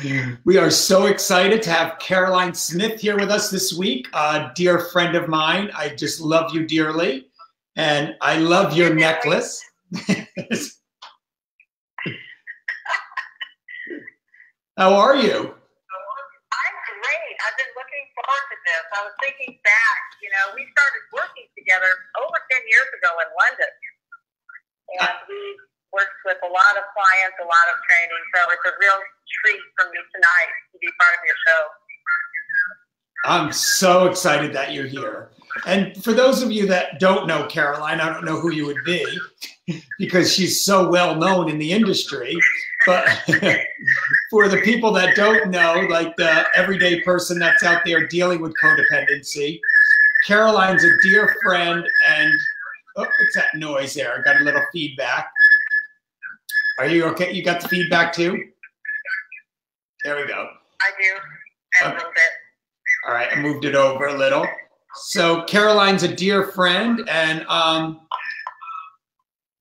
We are so excited to have Caroline Smith here with us this week, a dear friend of mine. I just love you dearly, and I love your necklace. How are you? I'm great. I've been looking forward to this. I was thinking back, we started working together over 10 years ago in London, and we worked with a lot of clients, a lot of training, so it's a real treat for me tonight to be part of your show. I'm so excited that you're here. And for those of you that don't know Caroline, I don't know who you would be because she's so well known in the industry. But for the people that don't know, like the everyday person that's out there dealing with codependency, Caroline's a dear friend. And oh, what's that noise there? I got a little feedback. Are you okay? You got the feedback too? There we go. I do, a little bit. All right, I moved it over a little. So Caroline's a dear friend, and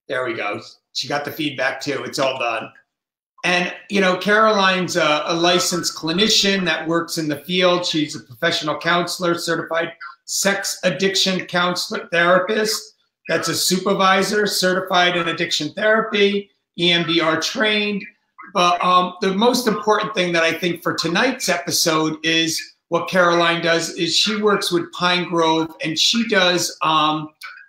there we go. She got the feedback too. It's all done. And, Caroline's a licensed clinician that works in the field. She's a professional counselor, certified sex addiction counselor therapist. That's a supervisor, certified in addiction therapy, EMDR trained. But the most important thing that I think for tonight's episode is what Caroline does is she works with Pine Grove, and she does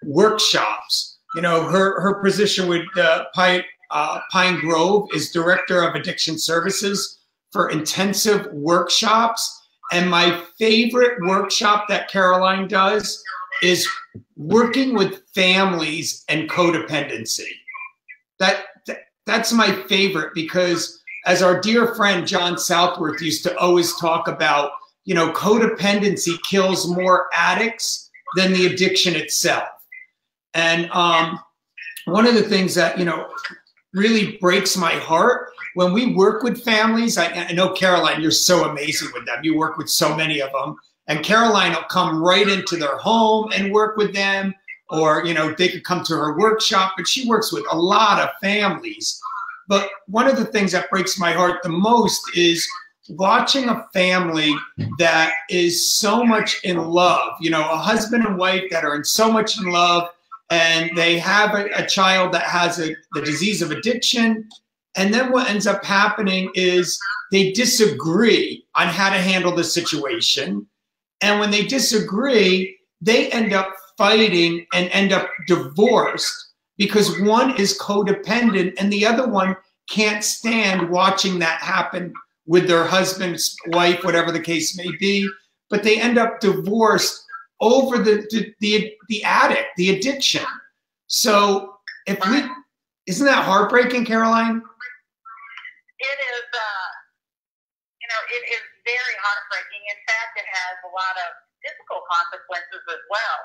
workshops. Her position with Pine Grove is Director of Addiction Services for intensive workshops. And my favorite workshop that Caroline does is working with families and codependency. That's my favorite because as our dear friend John Southworth used to always talk about, codependency kills more addicts than the addiction itself. And one of the things that, really breaks my heart when we work with families, I know, Caroline, you're so amazing with them. You work with so many of them. And Caroline will come right into their home and work with them. Or, they could come to her workshop, but she works with a lot of families. But one of the things that breaks my heart the most is watching a family that is so much in love, a husband and wife that are in so much in love, and they have a child that has the disease of addiction. And then what ends up happening is they disagree on how to handle the situation. And when they disagree, they end up fighting and end up divorced because one is codependent and the other one can't stand watching that happen with their husband, wife, whatever the case may be. But they end up divorced over the addict, the addiction. So isn't that heartbreaking, Caroline? It is, it is very heartbreaking. In fact, it has a lot of physical consequences as well.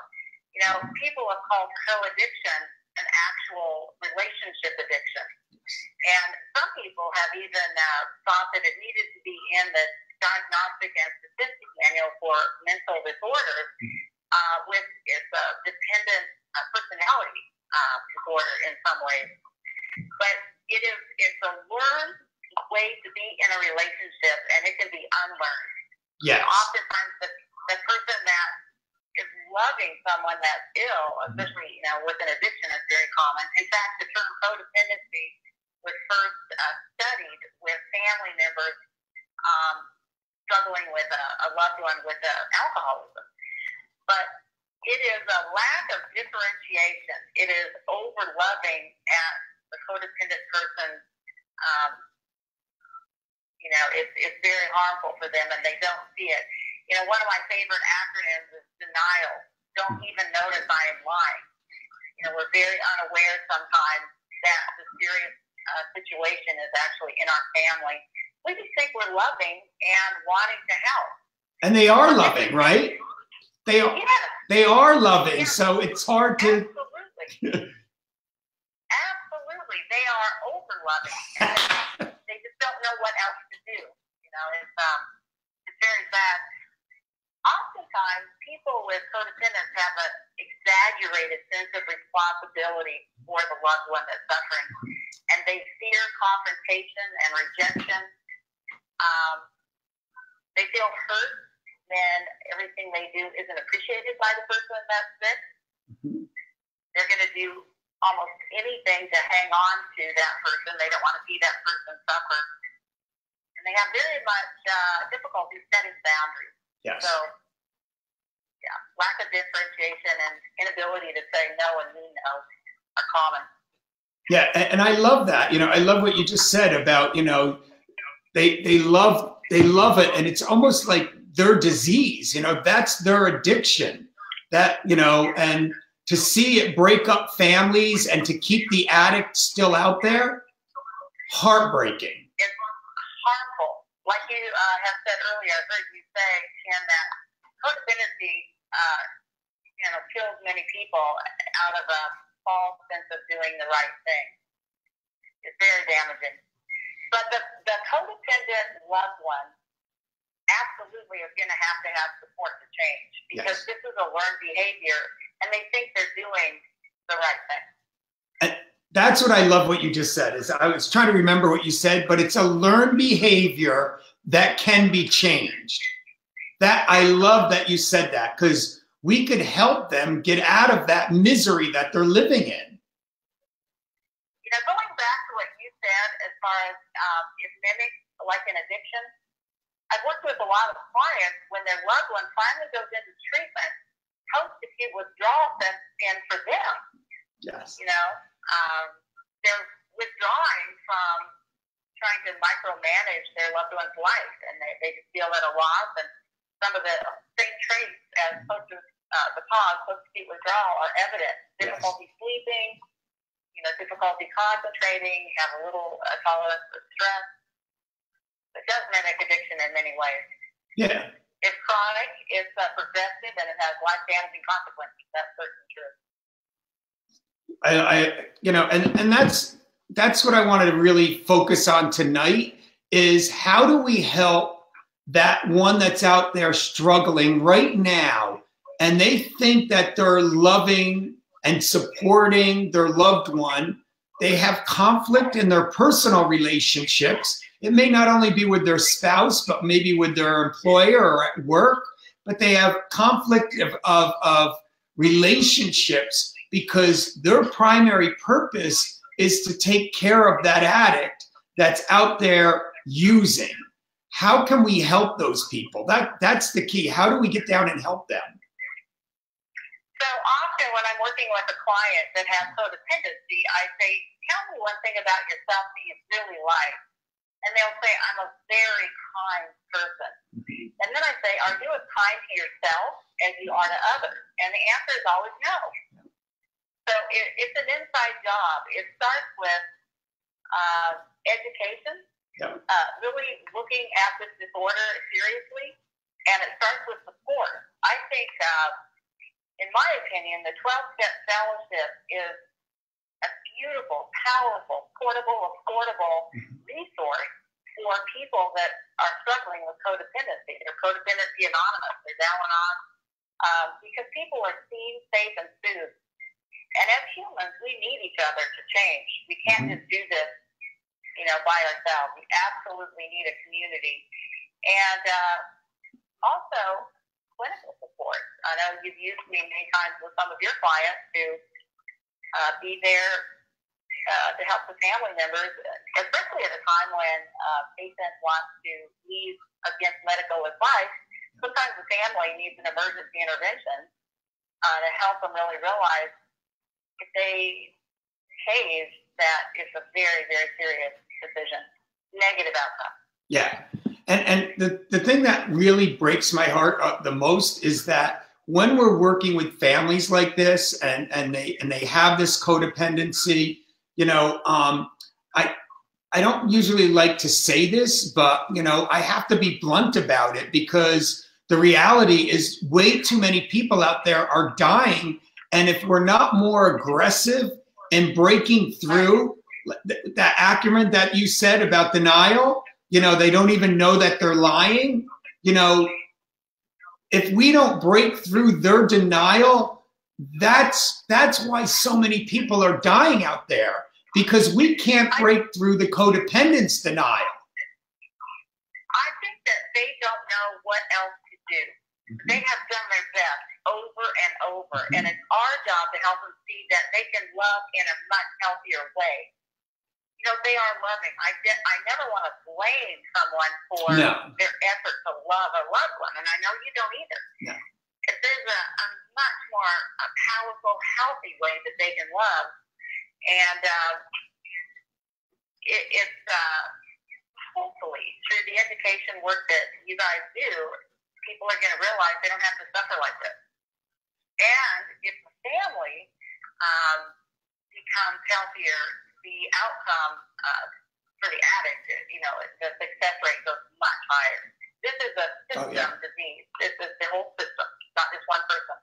People have called co-addiction an actual relationship addiction. And some people have even thought that it needed to be in the Diagnostic and Statistic Manual for Mental Disorders, with its dependent personality disorder in some ways. But it's a learned way to be in a relationship, and it can be unlearned. Yes. Oftentimes, the person that is loving someone that's ill, especially with an addiction, is very common. In fact, the term codependency was first studied with family members struggling with a loved one with alcoholism. But it is a lack of differentiation. It is over-loving at the codependent person. It's very harmful for them, and they don't see it. One of my favorite acronyms is denial. Don't even notice I am lying. We're very unaware sometimes that the serious situation is actually in our family. We just think we're loving and wanting to help. And they are loving, right? They are loving, yes. So it's hard to... Absolutely. Absolutely. They are over-loving. They just don't know what else to do. It's very sad. Oftentimes, people with codependence have an exaggerated sense of responsibility for the loved one that's suffering, and they fear confrontation and rejection. they feel hurt when everything they do isn't appreciated by the person that's sick. They're going to do almost anything to hang on to that person. They don't want to see that person suffer. And they have very much difficulty setting boundaries. Yes. So, yeah, lack of differentiation and inability to say no and mean no are common. Yeah, and I love that. You know, I love what you just said about, you know, they love it, and it's almost like their disease. You know, that's their addiction. That, you know, and to see it break up families and to keep the addict still out there, heartbreaking. It's harmful. Like you have said earlier, I heard you say, Ken, that codependency, you know, kills many people out of a false sense of doing the right thing. It's very damaging. But the codependent loved one absolutely is going to have support to change, because this is a learned behavior, and they think they're doing the right thing. And that's what I love what you just said. Is I was trying to remember what you said, but it's a learned behavior that can be changed. That I love that you said that, because we could help them get out of that misery that they're living in. You know, going back to what you said as far as it mimics like an addiction, I've worked with a lot of clients when their loved one finally goes into treatment, post-acute withdrawal sets in for them. Yes. You know, they're withdrawing from trying to micromanage their loved one's life, and they just feel at a loss. And some of the same traits as post-acute withdrawal are evident. Difficulty sleeping, you know, difficulty concentrating, have a little tolerance for stress. It does mimic addiction in many ways. Yeah. It's chronic, it's progressive, and it has life-damaging consequences. That's certainly true. You know, and that's what I wanted to really focus on tonight, is how do we help that one that's out there struggling right now, and they think that they're loving and supporting their loved one. They have conflict in their personal relationships. It may not only be with their spouse, but maybe with their employer or at work, but they have conflict of relationships because their primary purpose is to take care of that addict that's out there using. How can we help those people? That's the key. How do we get down and help them? So often when I'm working with a client that has codependency, I say, tell me one thing about yourself that you really like. And they'll say, I'm a very kind person. And then I say, are you as kind to yourself as you are to others? And the answer is always no. So it's an inside job. It starts with education, really looking at this disorder seriously, and it starts with support. I think, in my opinion, the 12-step fellowship is a beautiful, powerful, portable, affordable resource for people that are struggling with codependency. They're Codependency Anonymous. They're Al-Anon, because people are seen, safe, and soothed. And as humans, we need each other to change. We can't just do this, you know, by ourselves. We absolutely need a community. And also clinical support. I know you've used me many times with some of your clients to be there to help the family members, especially at a time when a patient wants to leave against medical advice. Sometimes the family needs an emergency intervention to help them really realize if they cave, that it's a very, very serious decision, negative outcome. Yeah. And the thing that really breaks my heart the most is that when we're working with families like this and they have this codependency, you know, I don't usually like to say this, but, you know, I have to be blunt about it, because the reality is way too many people out there are dying. And if we're not more aggressive in breaking through that acumen that you said about denial, you know, they don't even know that they're lying. You know, if we don't break through their denial, that's why so many people are dying out there, because we can't break through the codependence denial. I think that they don't know what else to do. They have done their best over and over, and it's our job to help them see that they can love in a much healthier way. You know, they are loving. I never want to blame someone for their effort to love a loved one, and I know you don't either. No. There's a much more powerful, healthy way that they can love, and it's hopefully through the education work that you guys do, people are going to realize they don't have to suffer like this. And if the family becomes healthier, the outcome for the addict, you know, the success rate goes much higher. This is a system disease. This is the whole system, not just one person.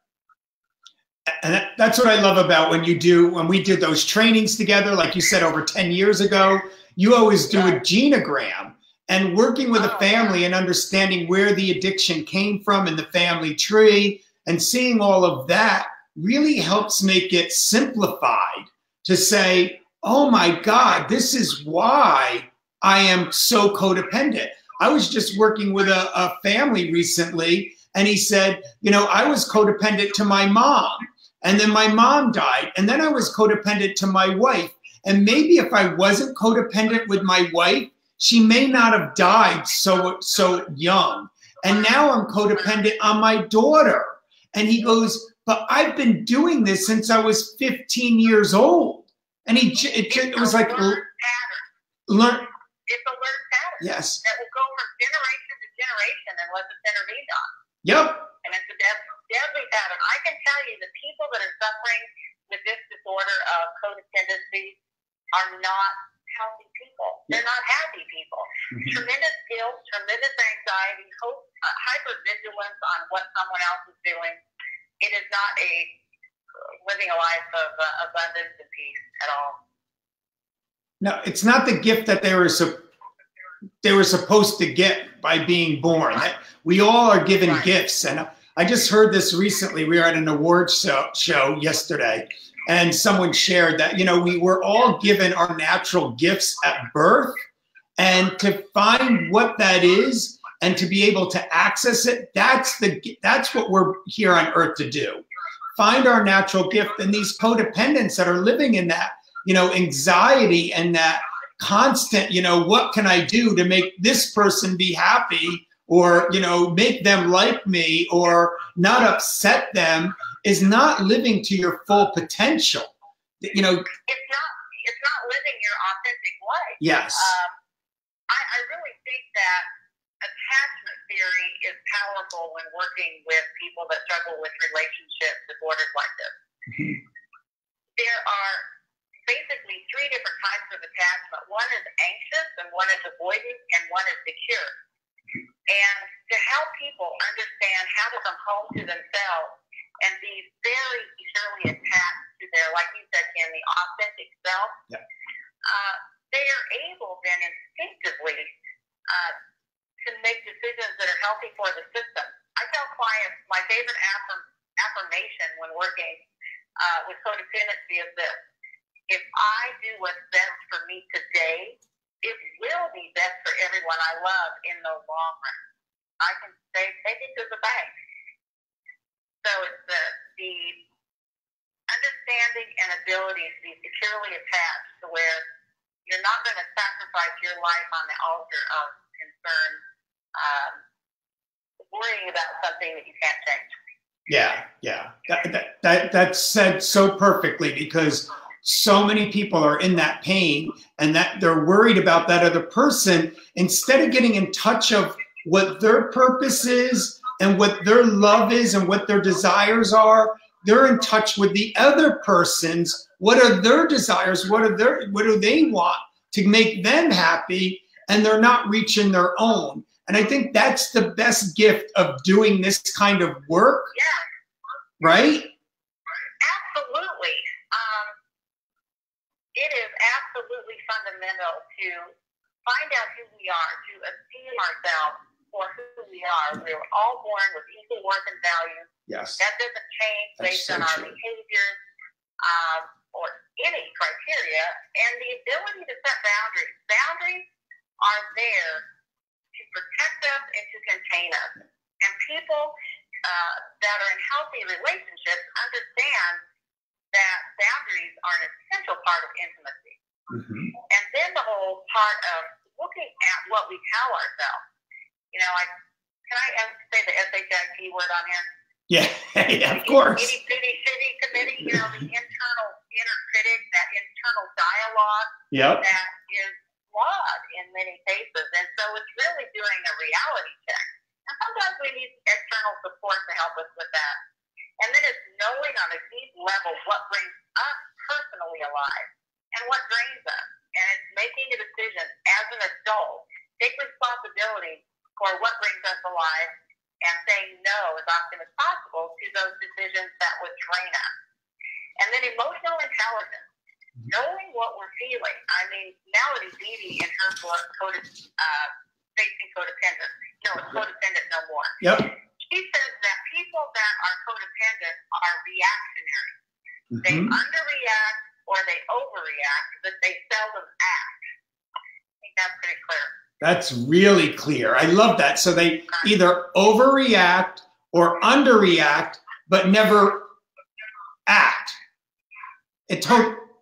And that's what I love about when we did those trainings together, like you said, over 10 years ago, you always do a genogram, and working with a family and understanding where the addiction came from in the family tree and seeing all of that really helps make it simplified to say, oh my God, this is why I am so codependent. I was just working with a family recently, and he said, you know, I was codependent to my mom, and then my mom died, and then I was codependent to my wife. And maybe if I wasn't codependent with my wife, she may not have died so young. And now I'm codependent on my daughter. And he goes, but I've been doing this since I was 15 years old. And it was like, learn. It's a learned pattern. Yes. That will go from generation to generation unless it's intervened on. Yep. And it's a deadly pattern. I can tell you the people that are suffering with this disorder of codependency are not healthy people. They're not happy people. Tremendous guilt, tremendous anxiety, hypervigilance on what someone else is doing. It is not living a life of abundance and peace at all. No, it's not the gift that they were supposed to get by being born. We all are given gifts. And I just heard this recently. We were at an awards show yesterday, and someone shared that, you know, we were all given our natural gifts at birth, and to find what that is and to be able to access it, that's what we're here on earth to do. Find our natural gift. And these codependents that are living in that, you know, anxiety and that constant, you know, what can I do to make this person be happy, or, you know, make them like me, or not upset them, is not living to your full potential. You know, it's not living your authentic life. Yes. I really think that attachment theory is powerful when working with people that struggle with relationship disorders like this. There are basically three different types of attachment. One is anxious, and one is avoidant, and one is secure. And to help people understand how to come home to themselves and be very securely attached to their, like you said, Ken, the authentic self, they are able then instinctively to make decisions that are healthy for the system. I tell clients my favorite affirmation when working with codependency is this: if I do what's best for me today, it will be best for everyone I love in the long run. I can say, take it to the bank. So it's the understanding and ability to be securely attached to where you're not going to sacrifice your life on the altar of concern, worrying about something that you can't change. Yeah. That's said so perfectly, because so many people are in that pain and that they're worried about that other person, instead of getting in touch of what their purpose is and what their love is and what their desires are. They're in touch with the other person's, what are their desires, what do they want to make them happy, and they're not reaching their own. And I think that's the best gift of doing this kind of work. Yeah. Right? Absolutely. It is absolutely fundamental to find out who we are, to esteem ourselves for who we are. We're all born with equal worth and value. Yes. That doesn't change based on our behaviors or any criteria. And the ability to set boundaries. Boundaries are there to protect us and to contain us. And people that are in healthy relationships understand that boundaries are an essential part of intimacy. Mm-hmm. And then the whole part of looking at what we tell ourselves. You know, can I say the SHIT word on here? Yeah, yeah, of course. Itty bitty city committee, you know, the inner critic, that internal dialogue that is flawed in many cases. And so it's really doing a reality check. And sometimes we need external support to help us with that. And then it's knowing on a deep level what brings us personally alive and what drains us. And it's making a decision as an adult, take responsibility for what brings us alive and saying no as often as possible to those decisions that would drain us. And then emotional intelligence, knowing what we're feeling. I mean, Melody Beattie in her book, Facing Codependence, it's Codependent No More. Yep. She says that people that are codependent are reactionary. Mm-hmm. They underreact or they overreact, but they seldom act. I think that's pretty clear. That's really clear. I love that. So they either overreact or underreact, but never act.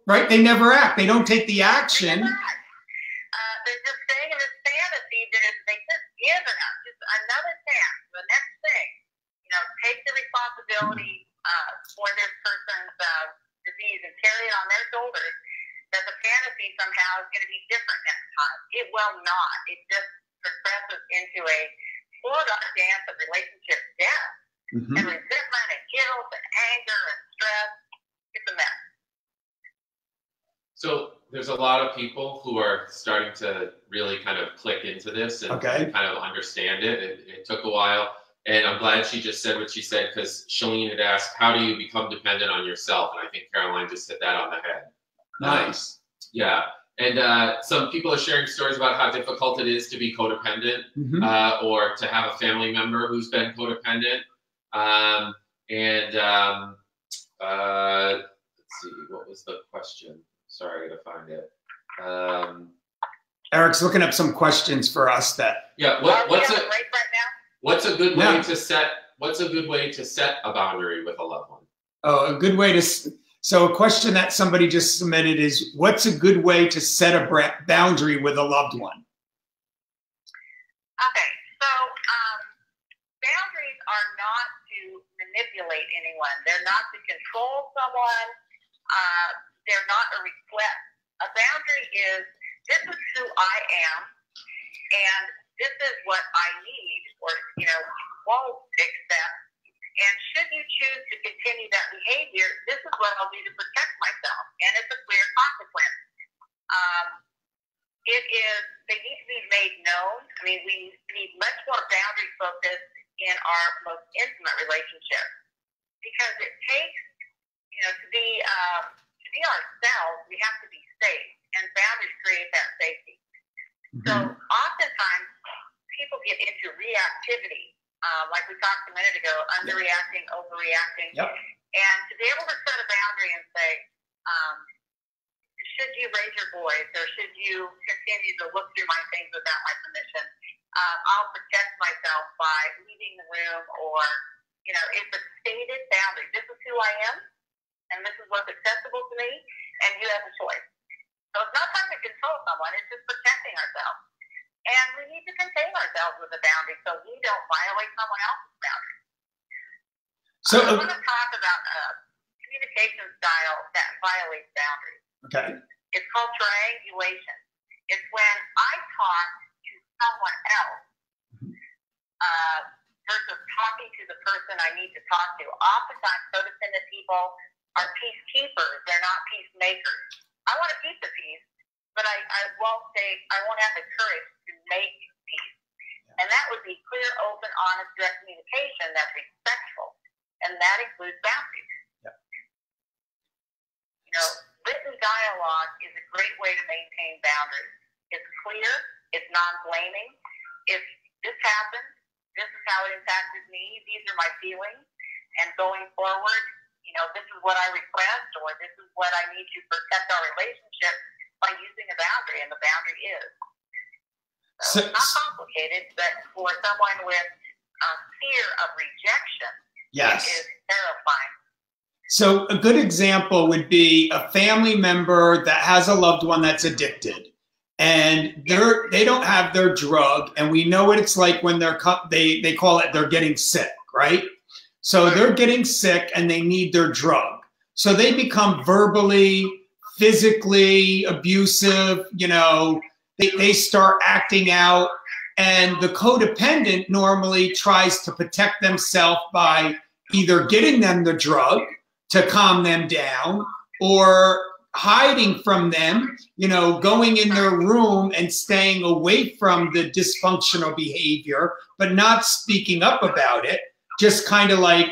Right? They never act. They don't take the action. They're just staying in this fantasy that if they just give enough, just another chance, the next thing, take the responsibility for this person's disease and carry it on their shoulders, that the fantasy somehow is going to be different next time. It will not. It just progresses into a full-on dance of relationship death and resentment and guilt and anger and stress. It's a mess. So there's a lot of people who are starting to really kind of click into this and kind of understand it. It took a while. And I'm glad she just said what she said, because Shalene had asked, how do you become dependent on yourself? And I think Caroline just hit that on the head. Nice. Yeah. And some people are sharing stories about how difficult it is to be codependent or to have a family member who's been codependent. Let's see, what was the question? Sorry, I gotta find it. Eric's looking up some questions for us that. Yeah. What's a good way to set? What's a good way to set a boundary with a loved one? Oh, a good way to. So a question that somebody just submitted is, what's a good way to set a boundary with a loved one? Okay, so boundaries are not to manipulate anyone. They're not to control someone. They're not a request. A boundary is, this is who I am, and this is what I need or, won't accept. And should you choose to continue that behavior, this is what I'll do to protect myself. And it's a clear consequence. They need to be made known. I mean, we need much more boundary focus in our most intimate relationships, because it takes, to be ourselves, we have to be safe, and boundaries create that safety. So oftentimes people get into reactivity, like we talked a minute ago, underreacting, overreacting, and to be able to set a boundary and say, should you raise your voice, or should you continue to look through my things without my permission? I'll protect myself by leaving the room, or, it's a stated boundary. This is who I am, and this is what's acceptable to me, and you have a choice. So it's not trying to control someone, it's just protecting ourselves. And we need to contain ourselves with a boundary so we don't violate someone else's boundary. So I want to talk about communication style that violates boundaries. Okay. It's called triangulation. It's when I talk to someone else versus talking to the person I need to talk to. Oftentimes, codependent people are peacekeepers. They're not peacemakers. I want a piece of peace, but I won't have the courage to make peace. And that would be clear, open, honest, direct communication that's respectful. And that includes boundaries. Written dialogue is a great way to maintain boundaries. It's clear, it's non-blaming. If this happened, this is how it impacted me, these are my feelings, and going forward, this is what I request, or this is what I need to protect our relationship by using a boundary, and the boundary is. So it's not complicated, but for someone with fear of rejection, yes, it is terrifying. So a good example would be a family member that has a loved one that's addicted, and they don't have their drug, and we know what it's like when they call it they're getting sick, right? So they're getting sick and they need their drug. So they become verbally, physically abusive, you know, they start acting out, and the codependent normally tries to protect themselves by either getting them the drug to calm them down, or hiding from them, you know, going in their room and staying away from the dysfunctional behavior, but not speaking up about it, just kind of like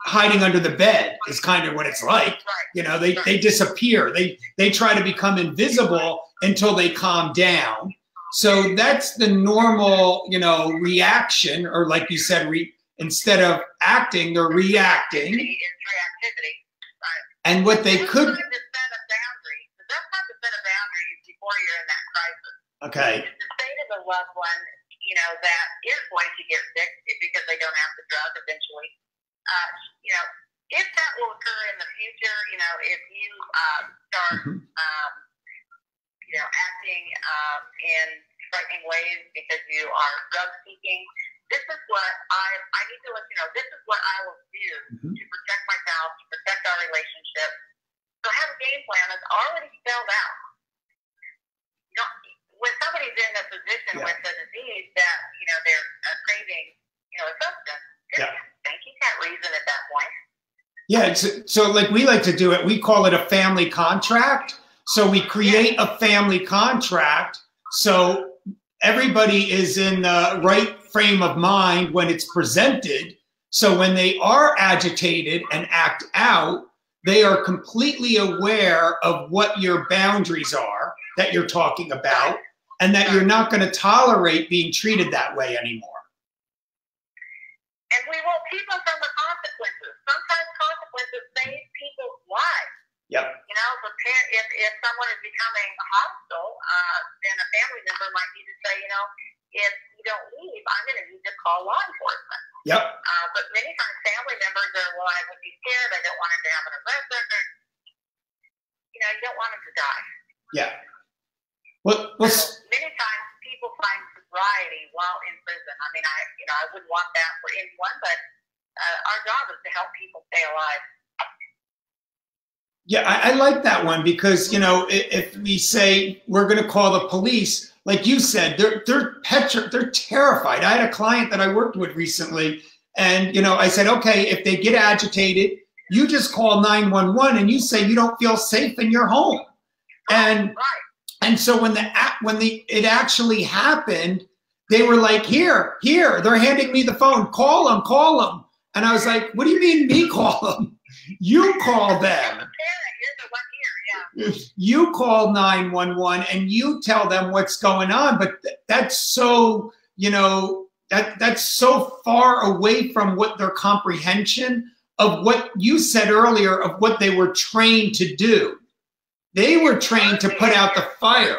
hiding under the bed is kind of what it's like. You know, they disappear. They try to become invisible until they calm down. So that's the normal, you know, reaction, or like you said, instead of acting, they're reacting. Reactivity. And what they could. The best time to set a boundary is before you're in that crisis. Okay. To say to the loved one, you know, that is going to get sick because they don't have the drug eventually. You know, if that will occur in the future, you know, if you start, you know, acting in frightening ways because you are drug seeking, this is what I need to let you know. This is what I will do to protect myself, to protect our relationship. So I have a game plan that's already spelled out. You know, when somebody's in a position with a disease that, you know, they're craving, you know, a substance, then you can't reason at that point. Yeah, so like we like to do it, we call it a family contract. So we create a family contract so everybody is in the right frame of mind when it's presented. So when they are agitated and act out, they are completely aware of what your boundaries are that you're talking about, and that you're not going to tolerate being treated that way anymore. And we won't keep them from the consequences. Sometimes consequences save people's lives. Yep. You know, if someone is becoming hostile, then a family member might need to say, you know, if you don't leave, I'm going to need to call law enforcement. Yep. But many times family members are, well, I would be scared. I don't want him to have an arrest record. You know, you don't want him to die. Yeah. Well, many times people find sobriety while in prison. I mean, I wouldn't want that for anyone, but our job is to help people stay alive. Yeah, I like that one because, you know, if we say we're going to call the police, like you said, they're terrified. I had a client that I worked with recently, and, you know, I said, okay, if they get agitated, you just call 911 and you say you don't feel safe in your home. And so when it actually happened, they were like, here, they're handing me the phone, call them. And I was like, what do you mean me call them? You call them. You call 911 and you tell them what's going on. But that's so, you know, that's so far away from what their comprehension of what you said earlier of what they were trained to do. They were trained to put out the fire.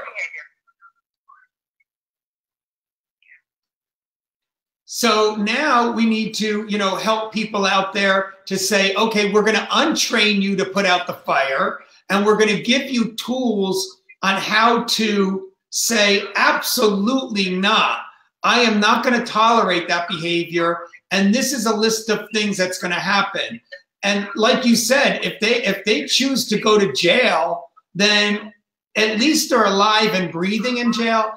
So now we need to, you know, help people out there to say, okay, we're going to untrain you to put out the fire, and we're going to give you tools on how to say, absolutely not. I am not going to tolerate that behavior, and this is a list of things that's going to happen. And like you said, if they choose to go to jail, then at least they're alive and breathing in jail.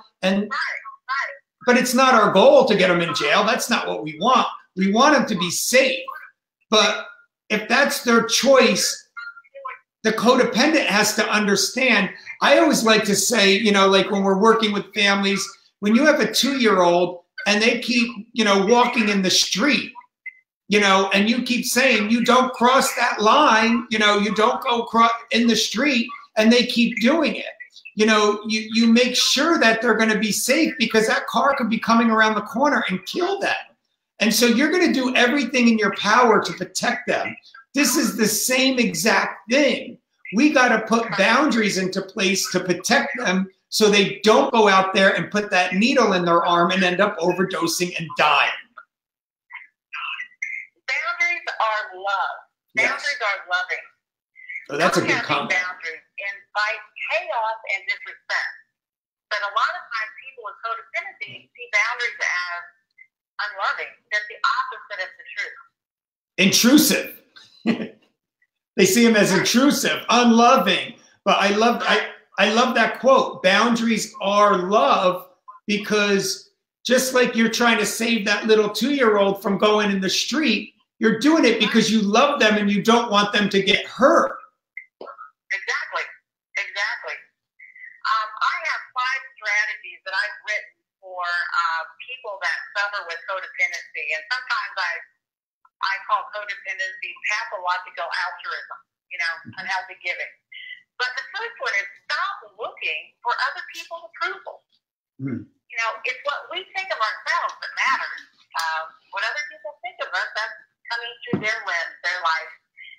But it's not our goal to get them in jail. That's not what we want. We want them to be safe. But if that's their choice, the codependent has to understand. I always like to say, you know, like when we're working with families, when you have a 2-year-old and they keep, you know, walking in the street, you know, and you keep saying, you don't cross that line, you know, you don't go cross in the street, and they keep doing it. You know, you make sure that they're going to be safe, because that car could be coming around the corner and kill them. And so you're going to do everything in your power to protect them. This is the same exact thing. We got to put boundaries into place to protect them so they don't go out there and put that needle in their arm and end up overdosing and dying. Boundaries are love. Boundaries are loving. So that's a good comment. Boundaries invite chaos and disrespect. But a lot of times people with codependency see boundaries as unloving. That's the opposite of the truth. Intrusive. They see him as intrusive, unloving. But I love that quote. Boundaries are love, because just like you're trying to save that little 2-year-old from going in the street, you're doing it because you love them and you don't want them to get hurt. Exactly. I have 5 strategies that I've written for people that suffer with codependency, and sometimes I call codependency pathological altruism, unhealthy giving. But the first one is stop looking for other people's approval. It's what we think of ourselves that matters. What other people think of us, that's coming through their lens, their life.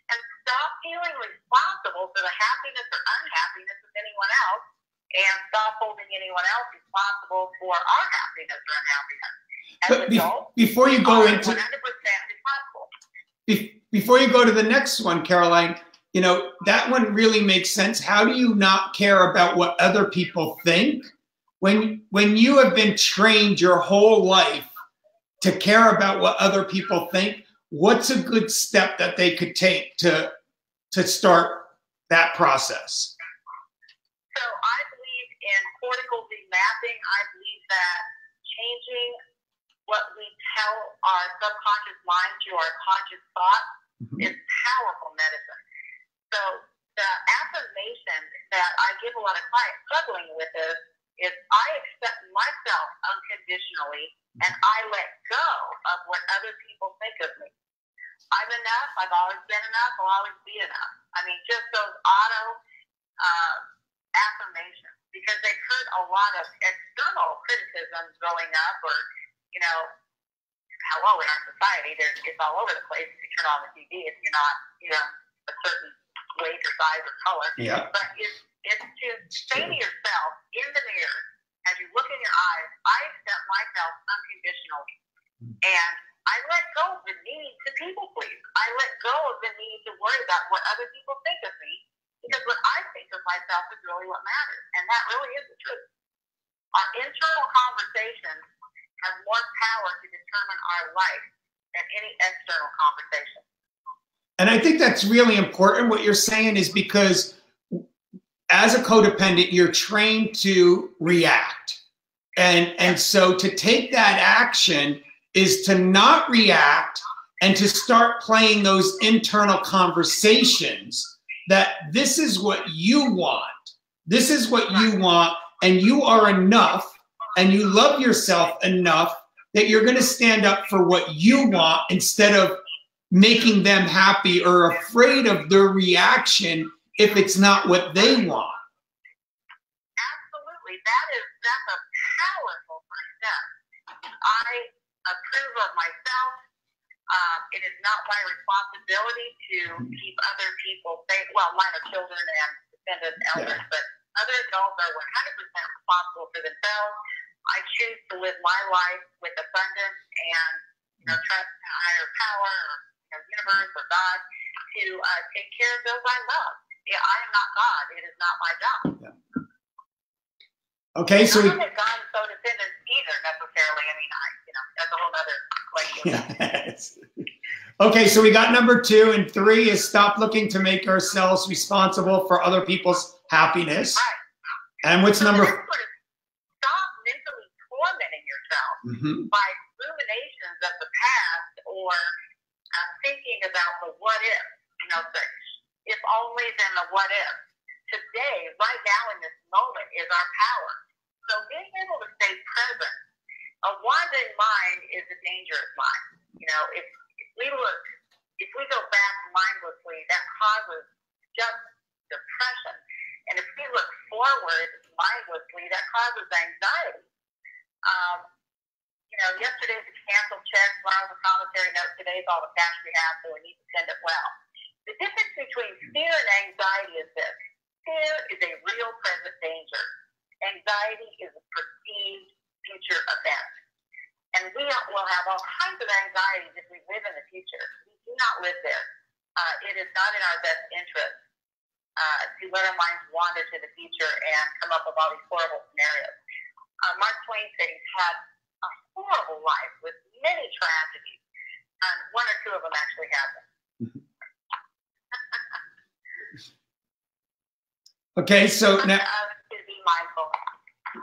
And stop feeling responsible for the happiness or unhappiness of anyone else, and stop holding anyone else responsible for our happiness or unhappiness. Before you go into 100% responsible. Before you go to the next one, Caroline, that one really makes sense. How do you not care about what other people think when you have been trained your whole life to care about what other people think? What's a good step that they could take to start that process? So I believe in cortical remapping. I believe that changing what we tell our subconscious mind to our conscious thoughts is powerful medicine. So the affirmation that I give a lot of clients struggling with is I accept myself unconditionally, and I let go of what other people think of me. I'm enough. I've always been enough. I'll always be enough. I mean, just those auto affirmations, because they've heard a lot of external criticism growing up, or hello, in our society, it's all over the place. If you turn on the TV, if you're not, a certain weight or size or color. Yeah. But it's to say to yourself in the mirror, as you look in your eyes, I accept myself unconditionally. And I let go of the need to people please. I let go of the need to worry about what other people think of me, because what I think of myself is really what matters. And that really is the truth. Our internal conversations have more power to determine our life than any external conversation. And I think that's really important. What you're saying is because as a codependent, you're trained to react. And so to take that action is to not react and to start playing those internal conversations that this is what you want. This is what you want, and you are enough, and you love yourself enough that you're going to stand up for what you want instead of making them happy or afraid of their reaction if it's not what they want. Absolutely. That's a powerful first step. I approve of myself. It is not my responsibility to keep other people safe. Well, mine are children and dependent elders, but other adults are 100% responsible for themselves. I choose to live my life with abundance and, trust in a higher power or universe or God to take care of those I love. I am not God. It is not my job. Yeah. Okay, so I don't think God is so dependent either necessarily. I mean, that's a whole other question. Yes. Okay, so we got number 2, and 3 is stop looking to make ourselves responsible for other people's happiness. Right. And what's number? Stop mentally tormenting yourself by ruminations of the past or thinking about the what if. The if only, then the what if. Today, right now in this moment, is our power. So being able to stay present. A wandering mind is a dangerous mind. If we go back mindlessly, that causes just depression. And if we look forward mindlessly, that causes anxiety. Yesterday's a canceled check, tomorrow's a promissory note, today's all the cash we have, so we need to spend it well. The difference between fear and anxiety is this. Fear is a real present danger. Anxiety is a perceived future event. And we will have all kinds of anxieties if we live in the future. We do not live there. It is not in our best interest to let our minds wander to the future and come up with all these horrible scenarios. Mark Twain said he's had a horrible life with many tragedies, and one or two of them actually happened. Okay, so now to be mindful.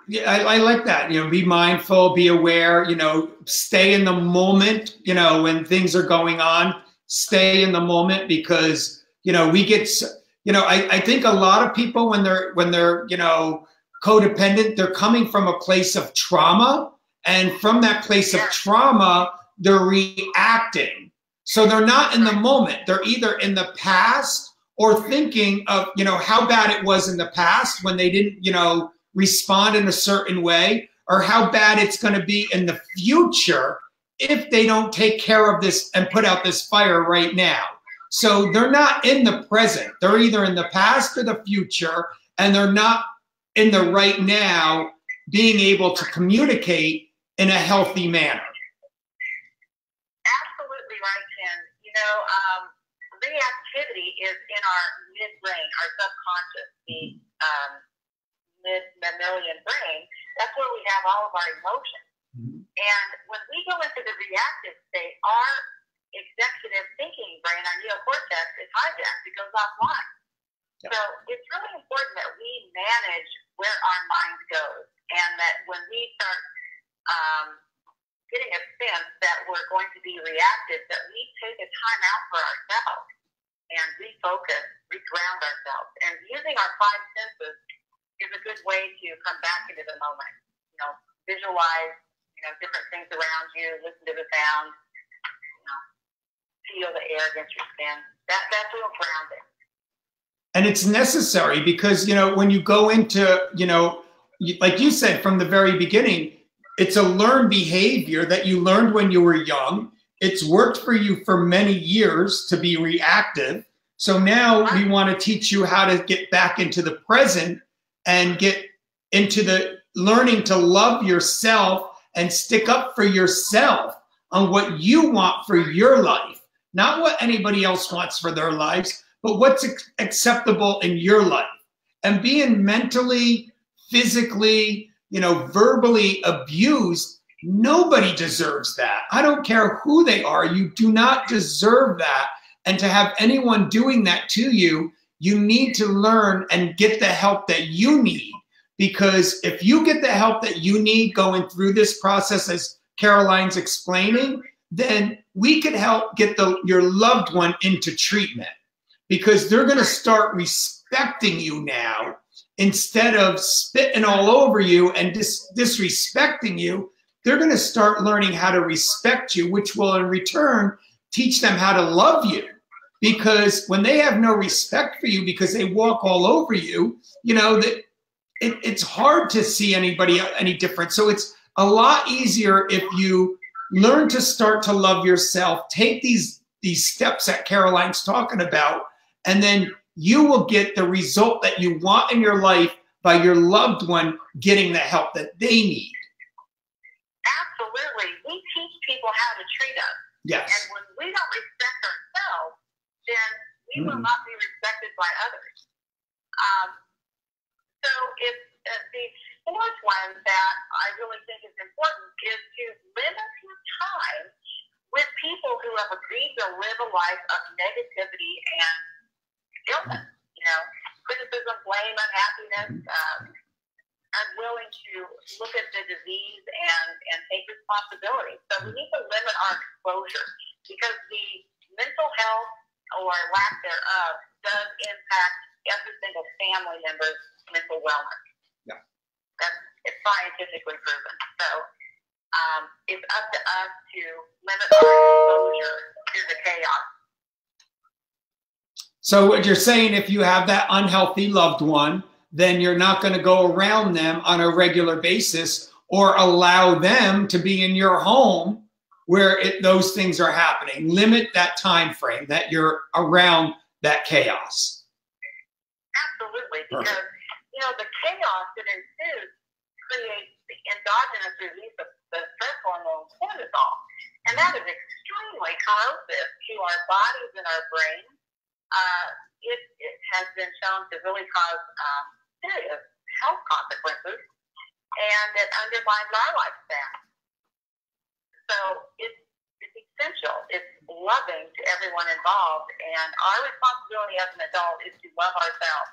Yeah, I like that. You know, be mindful, be aware. You know, stay in the moment. You know, when things are going on, stay in the moment, because you know we get. You know, I think a lot of people when they're you know codependent, they're coming from a place of trauma, and from that place of trauma, they're reacting. So they're not in the moment. They're either in the past or thinking of, you know, how bad it was in the past when they didn't, you know, respond in a certain way, or how bad it's going to be in the future if they don't take care of this and put out this fire right now. So they're not in the present. They're either in the past or the future, and they're not in the right now, being able to communicate in a healthy manner. Absolutely right, Ken. You know, reactivity is in our midbrain, our subconscious, the mid-mammalian brain. That's where we have all of our emotions. And when we go into the reactive state, our executive thinking brain, our neocortex, is hijacked. It goes offline. Yep. So it's really important that we manage where our mind goes, and that when we start getting a sense that we're going to be reactive, that we take a time out for ourselves and refocus, reground ourselves. And using our five senses is a good way to come back into the moment. You know, visualize, you know, different things around you, listen to the sound, you know, feel the air against your skin. That's real grounding. And it's necessary because, you know, when you go into, you know, like you said from the very beginning, it's a learned behavior that you learned when you were young. It's worked for you for many years to be reactive. So now we want to teach you how to get back into the present and get into the learning to love yourself and stick up for yourself on what you want for your life, not what anybody else wants for their lives, but what's acceptable in your life. And being mentally, physically, you know, verbally abused, nobody deserves that. I don't care who they are. You do not deserve that. And to have anyone doing that to you, you need to learn and get the help that you need. Because if you get the help that you need going through this process, as Caroline's explaining, then we could help get your loved one into treatment. Because they're going to start respecting you now, instead of spitting all over you and disrespecting you. They're going to start learning how to respect you, which will in return teach them how to love you. Because when they have no respect for you because they walk all over you, you know, that it's hard to see anybody any different. So it's a lot easier if you learn to start to love yourself, take these steps that Caroline's talking about, and then you will get the result that you want in your life by your loved one getting the help that they need. Absolutely. We teach people how to treat us. Yes. And when we don't respect ourselves, then we will not be respected by others. So if the fourth one that I really think is important is to limit your time with people who have agreed to live a life of negativity and illness, you know, criticism, blame, unhappiness, unwilling to look at the disease and take responsibility. So we need to limit our exposure, because the mental health or lack thereof does impact every single family member's mental wellness. Yeah. It's scientifically proven. So it's up to us to limit our exposure to the chaos. So what you're saying, if you have that unhealthy loved one, then you're not going to go around them on a regular basis or allow them to be in your home where those things are happening. Limit that time frame that you're around that chaos. Absolutely, because you the chaos that ensues creates the endogenous release of the stress hormone cortisol. And that is extremely corrosive to our bodies and our brains. It has been shown to really cause serious health consequences, and it undermines our lifespan. So it's essential. It's loving to everyone involved, and our responsibility as an adult is to love ourselves.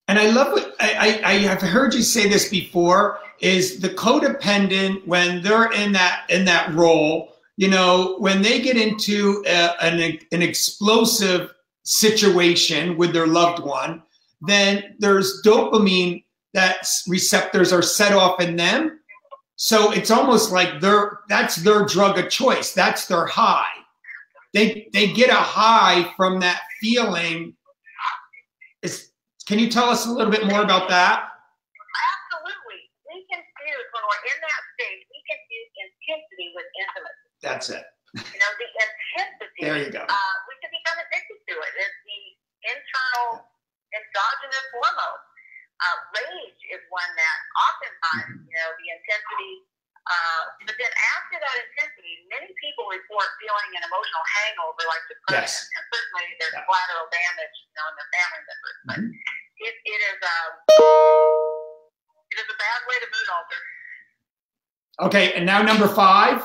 And I love what I have heard you say this before, is the codependent, when they're in that role, when they get into an explosive situation with their loved one, then there's dopamine that receptors are set off in them. So it's almost like that's their drug of choice. That's their high. They get a high from that feeling. Can you tell us a little bit more about that? Absolutely. We confuse, when we're in that state, we confuse intensity with intimacy. That's it. The intensity. There you go. We can become addicted to it. It's the internal endogenous hormone. Rage is one that oftentimes, the intensity, but then after that intensity, many people report feeling an emotional hangover like depression. Yes. And certainly there's collateral damage, in their family members. But it is a bad way to mood alter. Okay, and now number 5.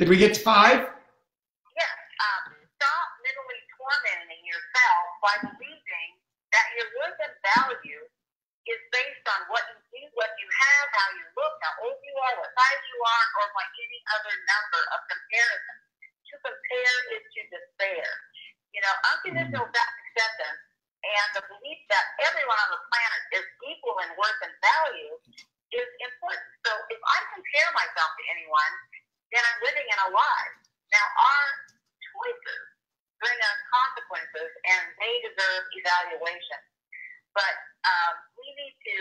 Did we get to 5? Yes. Stop mentally tormenting yourself by believing that your worth and value is based on what you do, what you have, how you look, how old you are, what size you are, or by any other number of comparison. To compare is to despair. Unconditional acceptance and the belief that everyone on the planet is equal in worth and value is important. So if I compare myself to anyone, then I'm living in a lie. Now, our choices bring us consequences, and they deserve evaluation. But we need to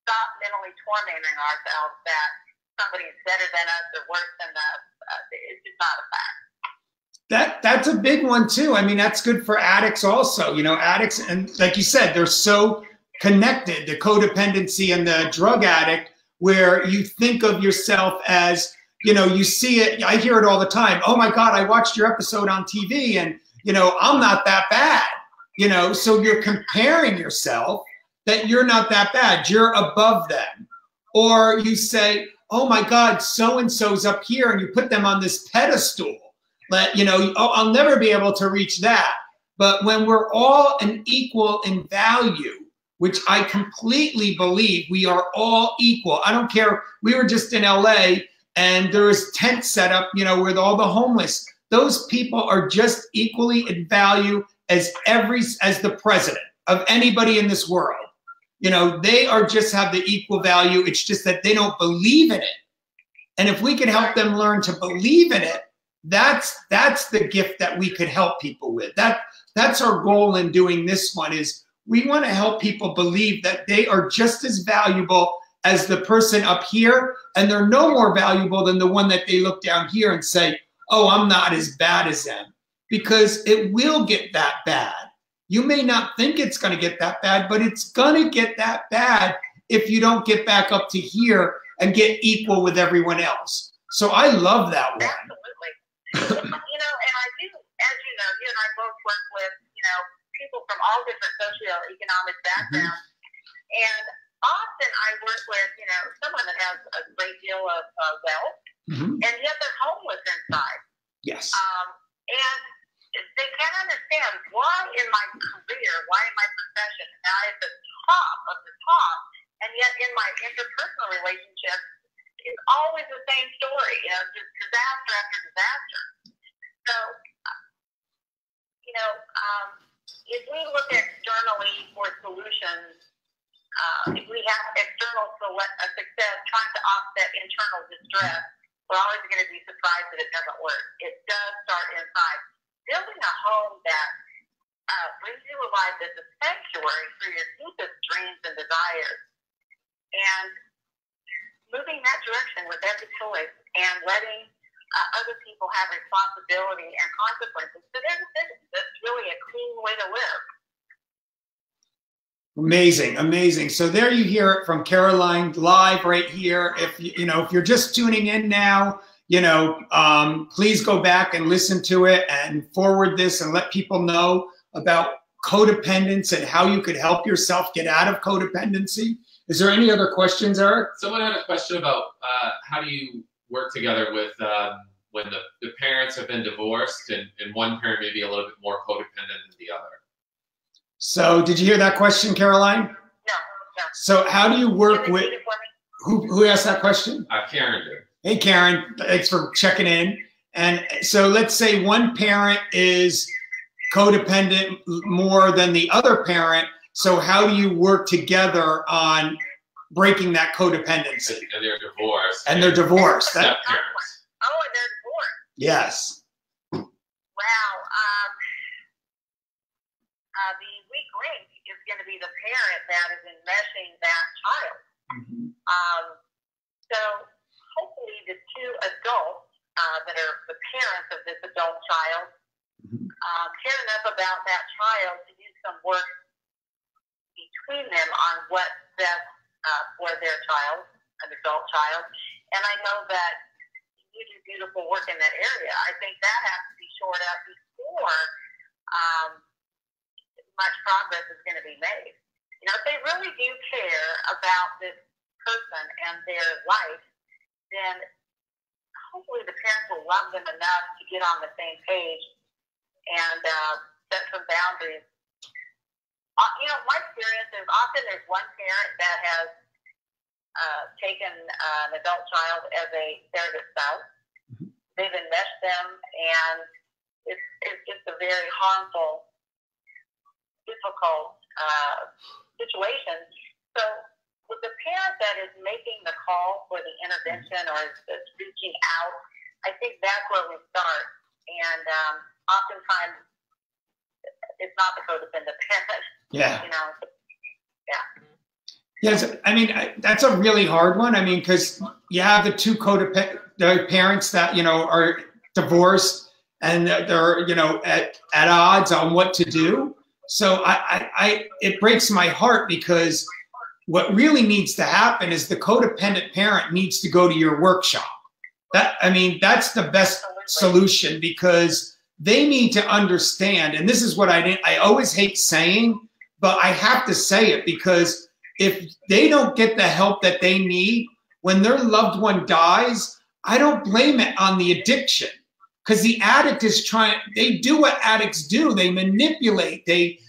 stop mentally tormenting ourselves that somebody's better than us or worse than us. It's just not a fact. That's a big one too. I mean, that's good for addicts also. Addicts, and like you said, they're so connected, the codependency and the drug addict, where you think of yourself as, you see it, I hear it all the time. Oh my God, I watched your episode on TV and, I'm not that bad. So you're comparing yourself that you're not that bad. You're above them. Or you say, oh my God, so-and-so's up here, and you put them on this pedestal. I'll never be able to reach that. But when we're all an equal in value, which I completely believe we are all equal. I don't care. We were just in LA and there was tents set up, with all the homeless. Those people are just equally in value as the president of anybody in this world. They just have the equal value. It's just that they don't believe in it. And if we can help them learn to believe in it, that's the gift that we could help people with. That's our goal in doing this one, is we want to help people believe that they are just as valuable as the person up here, and they're no more valuable than the one that they look down here and say, oh, I'm not as bad as them. Because it will get that bad. You may not think it's going to get that bad, but it's going to get that bad if you don't get back up to here and get equal with everyone else. So I love that one. Absolutely. And I do, as you know, you and I both work with, people from all different socioeconomic backgrounds. And often I work with, someone that has a great deal of wealth, and yet they're homeless inside. Yes. And they can't understand why in my career, why in my profession, am I at the top of the top, and yet in my interpersonal relationships, it's always the same story, just disaster after disaster. So, if we look externally for solutions, if we have external success trying to offset internal distress, we're always going to be surprised that it doesn't work. It does start inside. Building a home that brings you a life that's a sanctuary for your deepest dreams and desires, and moving that direction with every choice, and letting other people have responsibility and consequences. So that's really a clean way to live. Amazing, amazing. So there you hear it from Caroline live right here. If if you're just tuning in now, please go back and listen to it and forward this and let people know about codependence and how you could help yourself get out of codependency. Is there any other questions, Eric? Someone had a question about how do you work together with when the parents have been divorced and one parent may be a little bit more codependent than the other. So did you hear that question, Caroline? No. So how do you work with, who asked that question? Karen did. Hey, Karen, thanks for checking in. And so let's say one parent is codependent more than the other parent. So how do you work together on breaking that codependency? And they're divorced. And they're divorced. Step-parents. Oh, and they're divorced. Yes. Wow. The weak link is going to be the parent that is enmeshing that child. So hopefully the two adults that are the parents of this adult child care enough about that child to do some work between them on what's best for their child, an adult child. And I know that you do beautiful work in that area. I think that has to be shored up before much progress is going to be made. If they really do care about this person and their life, then hopefully the parents will love them enough to get on the same page and set some boundaries. My experience is often there's one parent that has taken an adult child as a surrogate spouse. They've enmeshed them, and it's just a very harmful, difficult situation. So with the parent that is making the call for the intervention or is reaching out, I think that's where we start. And oftentimes it's not the codependent parent. Yeah. Yeah. Yes, I mean, that's a really hard one. I mean, because you have the two codependent parents that, are divorced and they're, at odds on what to do. So it breaks my heart because what really needs to happen is the codependent parent needs to go to your workshop. That's the best solution because they need to understand, and this is what I always hate saying, but I have to say it because if they don't get the help that they need, when their loved one dies, I don't blame it on the addiction because the addict is they do what addicts do. They manipulate. They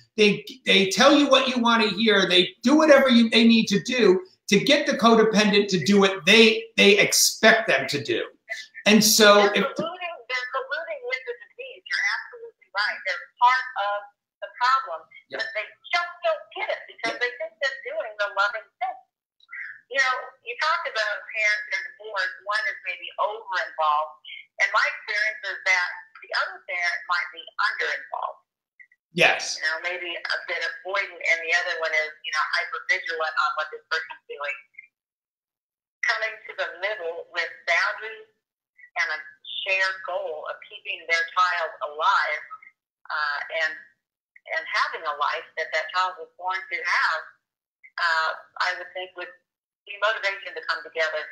tell you what you want to hear. They do whatever they need to do to get the codependent to do what they expect them to do. And so they're colluding with the disease. You're absolutely right. They're part of the problem, but they just don't get it because they think they're doing the loving thing. You talk about a parent they're divorced, one is maybe over-involved, and my experience is that the other parent might be under-involved. Yes. Maybe a bit avoidant, and the other one is, hyper-vigilant on what this person's doing. Coming to the middle with boundaries and a shared goal of keeping their child alive and having a life that child was born to have, I would think would be motivation to come together.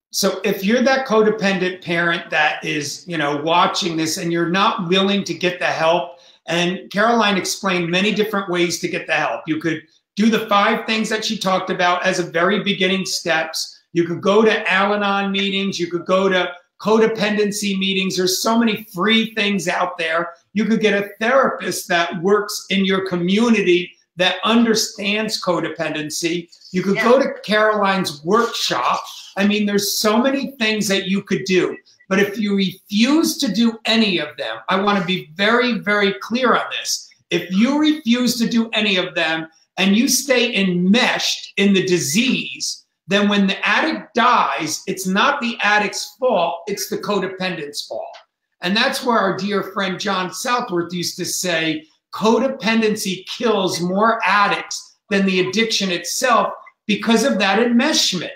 So if you're that codependent parent that is, watching this and you're not willing to get the help, and Caroline explained many different ways to get the help. You could do the 5 things that she talked about as a very beginning steps. You could go to Al-Anon meetings. You could go to codependency meetings. There's so many free things out there. You could get a therapist that works in your community that understands codependency. You could go to Caroline's workshop. I mean, there's so many things that you could do. But if you refuse to do any of them, I want to be very, very clear on this. If you refuse to do any of them and you stay enmeshed in the disease, then when the addict dies, it's not the addict's fault, it's the codependent's fault. And that's where our dear friend John Southworth used to say, codependency kills more addicts than the addiction itself because of that enmeshment.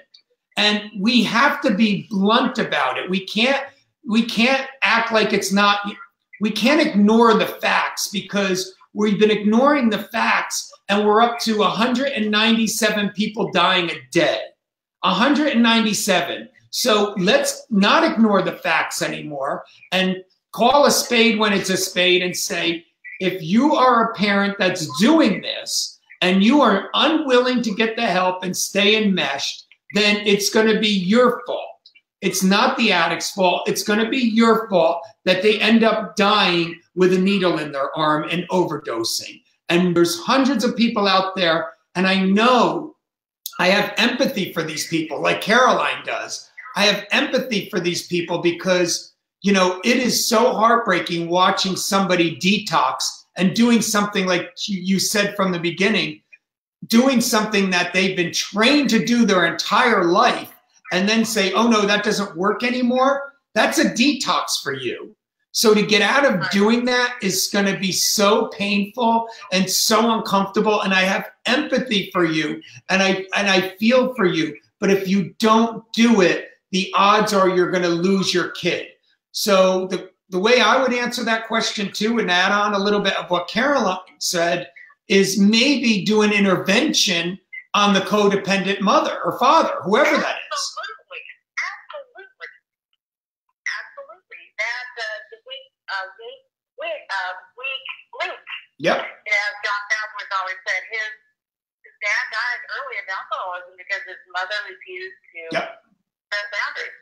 And we have to be blunt about it. We can't act like it's not, we can't ignore the facts because we've been ignoring the facts and we're up to 197 people dying a day. 197. So let's not ignore the facts anymore and call a spade when it's a spade and say, if you are a parent that's doing this and you are unwilling to get the help and stay enmeshed, then it's going to be your fault. It's not the addict's fault. It's going to be your fault that they end up dying with a needle in their arm and overdosing. And there's hundreds of people out there, and I know I have empathy for these people like Caroline does. I have empathy for these people because, you know, it is so heartbreaking watching somebody detox and doing something like you said from the beginning, doing something that they've been trained to do their entire life, and then say, oh no, that doesn't work anymore. That's a detox for you. So to get out of doing that is going to be so painful and so uncomfortable. And I have empathy for you, and I feel for you. But if you don't do it, the odds are you're going to lose your kid. So the way I would answer that question too, and add on a little bit of what Caroline said, is maybe do an intervention on the codependent mother or father, whoever that is. Absolutely. That's the weak link. Yep. As John Southworth always said, his dad died early of alcoholism because his mother refused to set boundaries.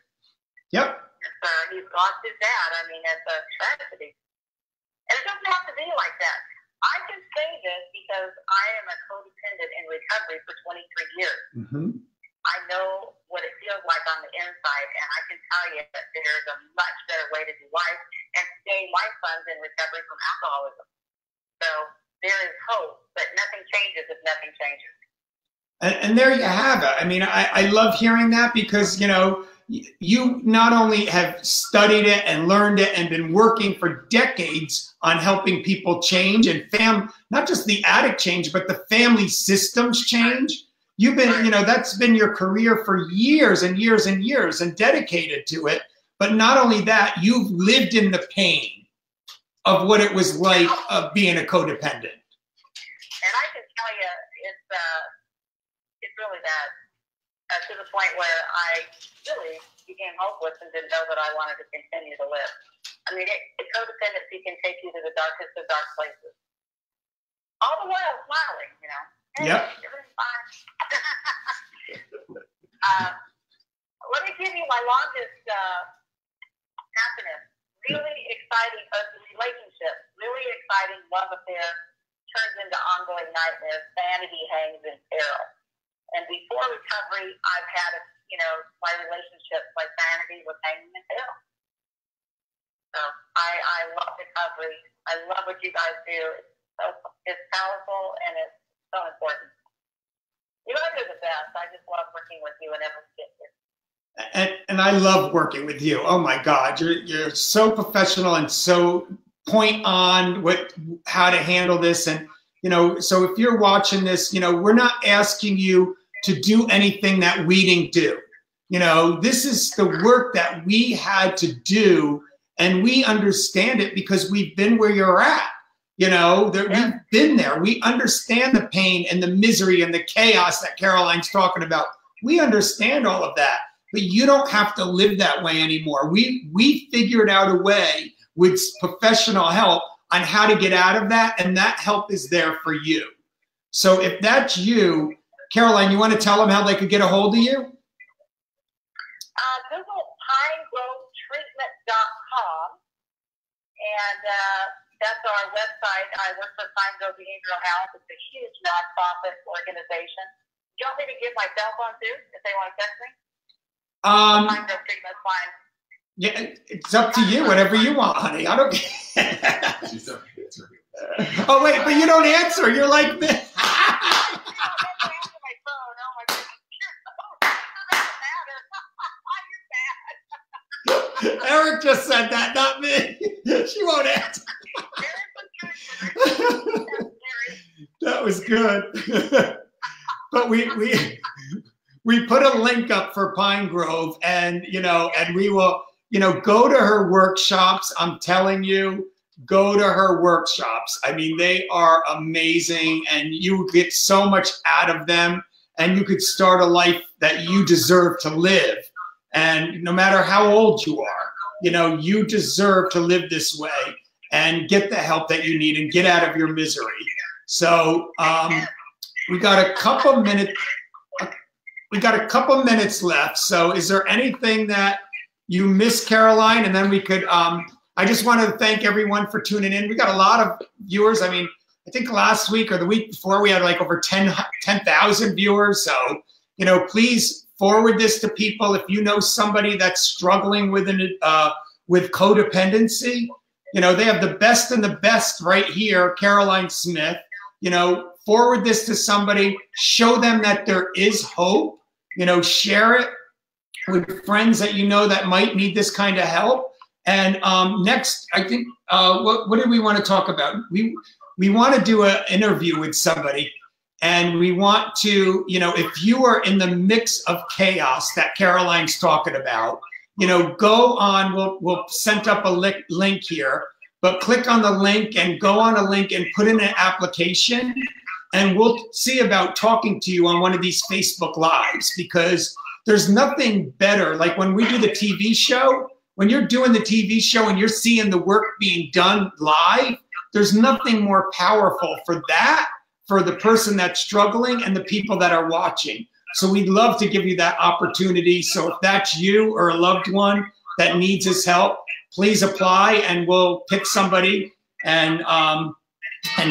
Yep. So he's lost his dad. I mean, that's a tragedy. And it doesn't have to be like that. I can say this because I am a codependent in recovery for 23 years. Mm-hmm. I know what it feels like on the inside, and I can tell you that there's a much better way to do life. And today, my son's in recovery from alcoholism. So there is hope, but nothing changes if nothing changes. And there you have it. I mean, I love hearing that because, you know, you not only have studied it and learned it and been working for decades on helping people change and not just the addict change, but the family systems change. You've been, you know, that's been your career for years and years and years and dedicated to it. But not only that, you've lived in the pain of what it was like of being a codependent. And I can tell you, it's really bad. To the point where I really became hopeless and didn't know that I wanted to continue to live. I mean, codependency can take you to the darkest of dark places. All the while smiling, you know. Hey, yep. Everything's fine. Let me give you my longest happiness. Really exciting relationship. Really exciting love affair turns into ongoing nightmares. Sanity hangs in peril. And before recovery, I've had, my relationship, my sanity was hanging in peril. So I love recovery. I love what you guys do. It's powerful and it's so important. You guys are the best. I just love working with you and everyone gets here. And I love working with you. Oh my God, you're so professional and so point on how to handle this. And so if you're watching this, we're not asking you to do anything that we didn't do. This is the work that we had to do, and we understand it because we've been where you're at. We've been there. We understand the pain and the misery and the chaos that Caroline's talking about. We understand all of that, but you don't have to live that way anymore. We figured out a way with professional help on how to get out of that, and that help is there for you. So if that's you, Caroline, you want to tell them how they could get a hold of you? Google PineGroveTreatment.com, and that's our website. I work for Pine Grove Behavioral Health. It's a huge nonprofit organization. Do you want me to give my cell phone too, if they want to text me? Pine Grove Treatment's fine. Yeah, it's up to you. Whatever you want, honey. I don't care. Oh wait, but you don't answer. You're like me. Eric just said that, not me. She won't answer. That was good. But we put a link up for Pine Grove, and and we will go to her workshops. I'm telling you, go to her workshops. I mean, they are amazing, and you get so much out of them, and you could start a life that you deserve to live. And no matter how old you are, you know, you deserve to live this way and get the help that you need and get out of your misery. So we got a couple minutes. We got a couple minutes left. So is there anything that you miss, Caroline? And then we could, I just want to thank everyone for tuning in. We got a lot of viewers. I mean, I think last week or the week before we had like over 10,000 viewers. So, you know, please forward this to people. If you know somebody that's struggling with codependency, you know, they have the best and the best right here, Caroline Smith. You know, forward this to somebody, show them that there is hope, you know, share it with friends that you know that might need this kind of help. And next, I think, what do we want to talk about? We want to do an interview with somebody, and we want to, you know, if you are in the mix of chaos that Caroline's talking about, you know, go on, we'll send up a link here, but click on the link and go on a link and put in an application, and we'll see about talking to you on one of these Facebook Lives, because there's nothing better. Like when we do the TV show, when you're doing the TV show and you're seeing the work being done live, there's nothing more powerful for that, for the person that's struggling and the people that are watching. So we'd love to give you that opportunity. So if that's you or a loved one that needs his help, please apply, and we'll pick somebody and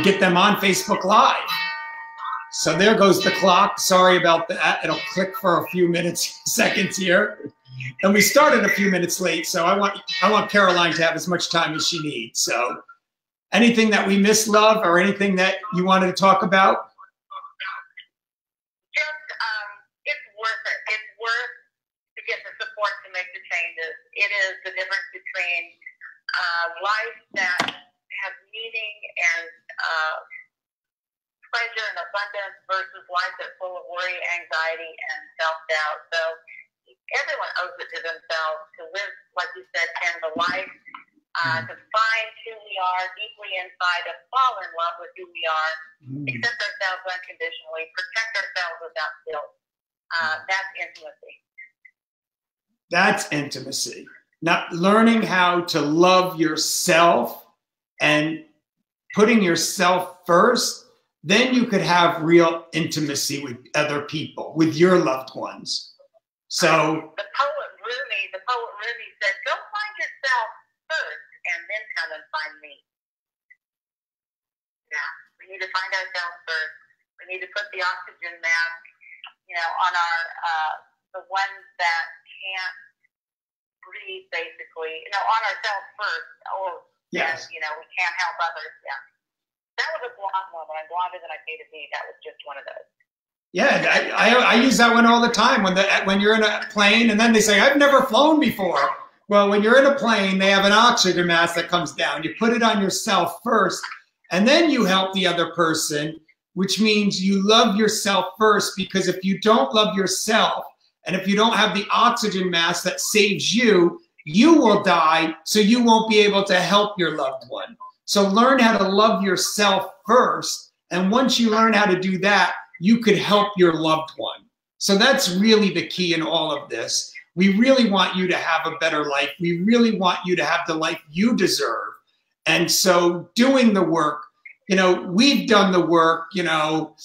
get them on Facebook Live. So there goes the clock. Sorry about that. It'll click for a few seconds here. And we started a few minutes late, so I want Caroline to have as much time as she needs. So anything that we missed, love, or anything that you wanted to talk about? It's worth it. It's worth to get the support to make the changes. It is the difference between life that has meaning and pleasure and abundance versus life that's full of worry, anxiety, and self-doubt. So everyone owes it to themselves to live, like you said, and the life, to find who we are deeply inside, to fall in love with who we are, accept ourselves unconditionally, protect ourselves without guilt. That's intimacy. That's intimacy. Not learning how to love yourself and putting yourself first, then you could have real intimacy with other people, with your loved ones. So the poet Rumi said, "Go find yourself first, and then come and find me." Yeah, we need to find ourselves first. We need to put the oxygen mask, you know, on our the ones that can't breathe, basically, you know, on ourselves first. Or yes, you know, we can't help others. Yeah, that was a blonde one. I'm blonder than I pay to be. That was just one of those. Yeah, I use that one all the time when you're in a plane and then they say, "I've never flown before." Well, when you're in a plane, they have an oxygen mask that comes down. You put it on yourself first, and then you help the other person, which means you love yourself first, because if you don't love yourself and if you don't have the oxygen mask that saves you, you will die, so you won't be able to help your loved one. So learn how to love yourself first, and once you learn how to do that, you could help your loved one. So that's really the key in all of this. We really want you to have a better life. We really want you to have the life you deserve. And so doing the work, you know, we've done the work, you know,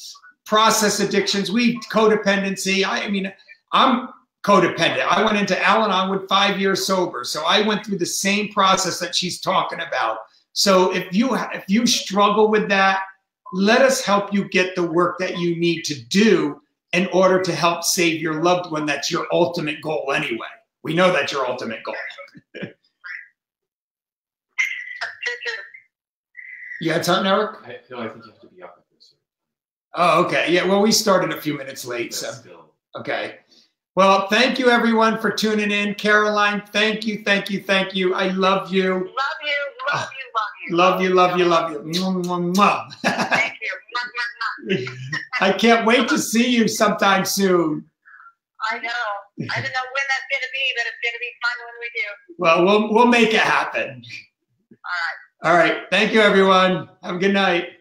process addictions, codependency. I mean, I'm codependent. I went into Al-Anon with 5 years sober. So I went through the same process that she's talking about. So if you struggle with that, let us help you get the work that you need to do in order to help save your loved one. That's your ultimate goal anyway. We know that's your ultimate goal. You got something, Eric? I think you have to be up at this. Oh, okay. Yeah, well, we started a few minutes late, so. Okay. Well, thank you, everyone, for tuning in. Caroline, thank you, thank you, thank you. I love you. Love you, love you, love you. Love you, love you, love you. Mwah, mwah, mwah. Thank you. I can't wait to see you sometime soon. I know. I don't know when that's going to be, but it's going to be fun when we do. Well, we'll make it happen. All right. All right. Thank you, everyone. Have a good night.